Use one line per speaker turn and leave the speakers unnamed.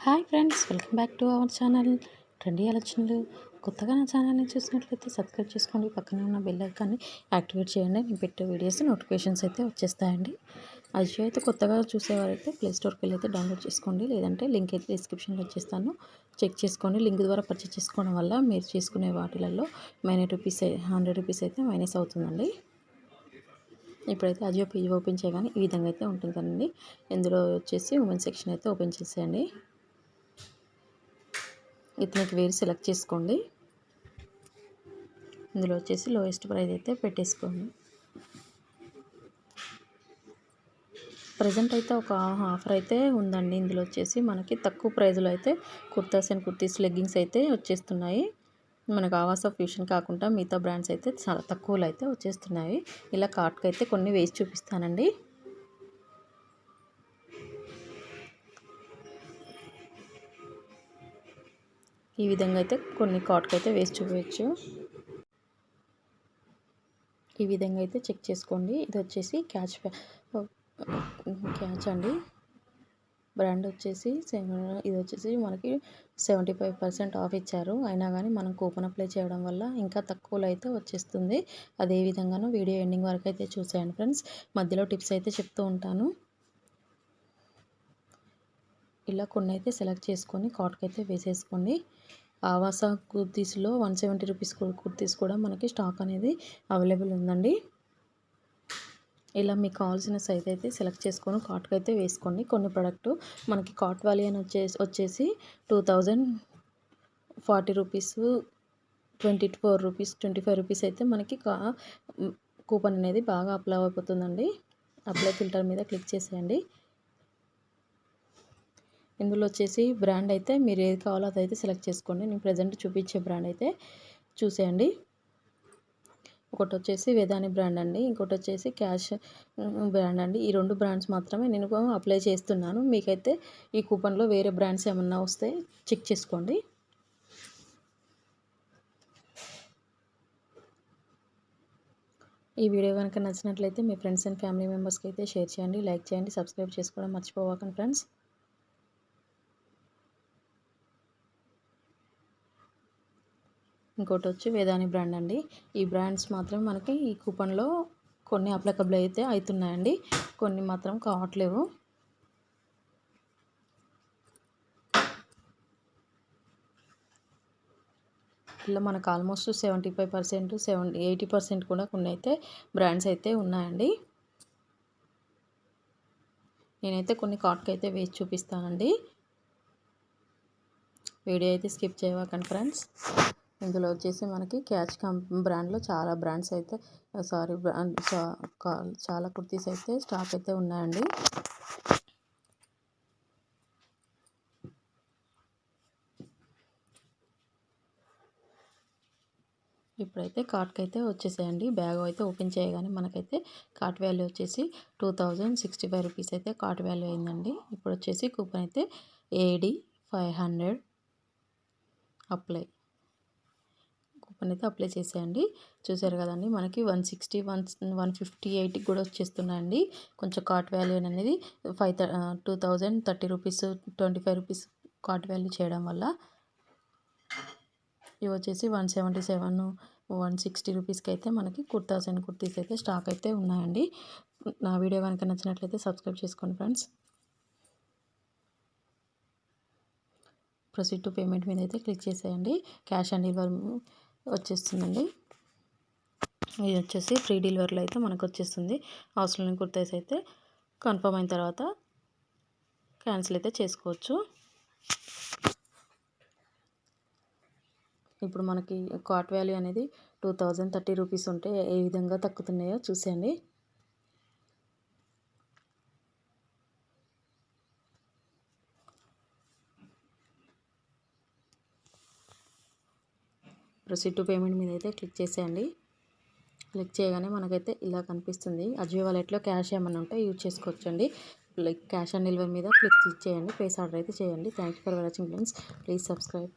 Hi friends, welcome back to our channel trendy ఆలోచనలు. కొత్తగా నా ఛానల్ని చూసినట్లయితే సబ్స్క్రైబ్ చేసుకోండి, పక్కనే ఉన్న బెల్ ఐకాన్ని యాక్టివేట్ చేయండి. నేను పెట్టే వీడియోస్ నోటిఫికేషన్స్ అయితే వచ్చేస్తాయండి. అజియో అయితే కొత్తగా చూసేవారైతే ప్లే స్టోర్కి వెళ్ళి అయితే డౌన్లోడ్ చేసుకోండి, లేదంటే లింక్ అయితే డిస్క్రిప్షన్లో వచ్చేస్తాను, చెక్ చేసుకోండి. లింక్ ద్వారా పర్చేస్ చేసుకోవడం వల్ల మీరు చేసుకునే వాటిలలో ₹100 అయితే మైనస్ అవుతుందండి. ఇప్పుడైతే అజియో పేజ్ ఓపెన్ చేయగానే ఈ విధంగా అయితే ఉంటుంది కదండి. ఇందులో వచ్చేసి ఉమెన్ సెక్షన్ అయితే ఓపెన్ చేసేయండి. ఇతనికి వేరు సెలెక్ట్ చేసుకోండి. ఇందులో వచ్చేసి లోయెస్ట్ ప్రైస్ అయితే పెట్టేసుకోండి. ప్రజెంట్ అయితే ఒక ఆఫర్ అయితే ఉందండి. ఇందులో వచ్చేసి మనకి తక్కువ ప్రైజ్లో అయితే కుర్తాస్ అండ్ కుర్తీస్ లెగ్గింగ్స్ అయితే వచ్చేస్తున్నాయి. మనకు ఆవాస ఫ్యూషన్ కాకుండా మిగతా బ్రాండ్స్ అయితే చాలా తక్కువలో అయితే వచ్చేస్తున్నాయి. ఇలా కార్ట్కి అయితే కొన్ని వేసి చూపిస్తానండి. ఈ విధంగా అయితే కొన్ని కార్ట్కి అయితే వేసి చూపించవచ్చు. ఈ విధంగా అయితే చెక్ చేసుకోండి. ఇది వచ్చేసి క్యాచ్ అండి. బ్రాండ్ వచ్చేసి ఇది వచ్చేసి మనకి 75% ఆఫ్ ఇచ్చారు. అయినా కానీ మనం కూపన్ అప్లై చేయడం వల్ల ఇంకా తక్కువలో అయితే వచ్చేస్తుంది. అదే విధంగాను వీడియో ఎండింగ్ వరకు అయితే చూసేయండి ఫ్రెండ్స్. మధ్యలో టిప్స్ అయితే చెప్తూ ఉంటాను. ఇలా కొన్ని అయితే సెలెక్ట్ చేసుకొని కార్ట్కి అయితే వేసేసుకోండి. ఆవాస కుర్తీస్లో ₹170 కుర్తీస్ కూడా మనకి స్టాక్ అనేది అవైలబుల్ ఉందండి. ఇలా మీకు కావాల్సిన సైజ్ అయితే సెలెక్ట్ చేసుకొని కార్ట్కి అయితే వేసుకోండి. కొన్ని ప్రోడక్ట్ మనకి కార్ట్ వాల్యూ అని వచ్చేసి ₹2040, ₹24, ₹25 అయితే మనకి కూపన్ అనేది బాగా అప్లై అయిపోతుందండి. అప్లై ఫిల్టర్ మీద క్లిక్ చేసేయండి. ఇందులో వచ్చేసి బ్రాండ్ అయితే మీరు ఏది కావాలో అదైతే సెలెక్ట్ చేసుకోండి. నేను ప్రజెంట్ చూపించే బ్రాండ్ అయితే చూసేయండి. ఒకటి వచ్చేసి వేదాని బ్రాండ్ అండి, ఇంకోటి వచ్చేసి క్యాష్ బ్రాండ్ అండి. ఈ రెండు బ్రాండ్స్ మాత్రమే నేను అప్లై చేస్తున్నాను. మీకైతే ఈ కూపన్లో వేరే బ్రాండ్స్ ఏమన్నా వస్తే చెక్ చేసుకోండి. ఈ వీడియో కనుక నచ్చినట్లయితే మీ ఫ్రెండ్స్ అండ్ ఫ్యామిలీ మెంబర్స్కి అయితే షేర్ చేయండి, లైక్ చేయండి, సబ్స్క్రైబ్ చేసుకోవడం మర్చిపోవకండి ఫ్రెండ్స్. ఇంకోటి వచ్చి వేదాని బ్రాండ్ అండి. ఈ బ్రాండ్స్ మాత్రం మనకి ఈ కూపన్లో కొన్ని అప్లికబుల్ అయితే అవుతున్నాయండి, కొన్ని మాత్రం కావట్లేవు. ఇలా మనకు ఆల్మోస్ట్ 75%, 80% కూడా కొన్ని అయితే బ్రాండ్స్ అయితే ఉన్నాయండి. నేనైతే కొన్ని కార్ట్కి అయితే వేసి చూపిస్తానండి. వీడియో అయితే స్కిప్ చేయకండి ఫ్రెండ్స్. ఇందులో వచ్చేసి మనకి క్యాచ్ బ్రాండ్లో చాలా బ్రాండ్స్ అయితే చాలా కుర్తీస్ అయితే స్టాక్ అయితే ఉన్నాయండి. ఇప్పుడైతే కార్ట్కి అయితే వచ్చేసేయండి. బ్యాగ్ అయితే ఓపెన్ చేయగానే మనకైతే కార్ట్ వాల్యూ వచ్చేసి ₹2065 అయితే కార్ట్ వాల్యూ అయిందండి. ఇప్పుడు వచ్చేసి కూపన్ అయితే AD500 అప్లై కూపన్ అయితే అప్లై చేసేయండి. చూసారు కదండి, మనకి 160, 158 కూడా వచ్చేస్తున్నాయండి. కొంచెం కార్ట్ వాల్యూ అనేది ₹2030, ₹25 కార్ట్ వాల్యూ చేయడం వల్ల ఇవి వచ్చేసి 177, ₹160 అయితే మనకి కుర్తాస్ అండ్ కుర్తీస్ అయితే స్టాక్ అయితే ఉన్నాయండి. నా వీడియో కనుక నచ్చినట్లయితే సబ్స్క్రైబ్ చేసుకోండి ఫ్రెండ్స్. ప్రొసీడ్ టు పేమెంట్ మీద అయితే క్లిక్ చేసేయండి. క్యాష్ ఆన్ డెలివరీ వచ్చేస్తుందండి. ఇది వచ్చేసి ఫ్రీ డెలివరీలో అయితే మనకు వచ్చేస్తుంది. అవసరం లేని కుర్తాస్ అయితే కన్ఫర్మ్ అయిన తర్వాత క్యాన్సిల్ అయితే చేసుకోవచ్చు. ఇప్పుడు మనకి కార్ట్ వాల్యూ అనేది ₹2030 ఉంటే ఏ విధంగా తగ్గుతున్నాయో చూసేయండి. ప్రొసీడ్ టు పేమెంట్ మీద అయితే క్లిక్ చేసేయండి. క్లిక్ చేయగానే మనకైతే ఇలా కనిపిస్తుంది. అజియో వాలెట్లో క్యాష్ ఏమైనా ఉంటే యూజ్ చేసుకోవచ్చండి. క్యాష్ ఆన్ డెలివరీ మీద క్లిక్ చేయండి. ప్లేస్ ఆర్డర్ అయితే చేయండి. Thank you for watching friends. Please subscribe.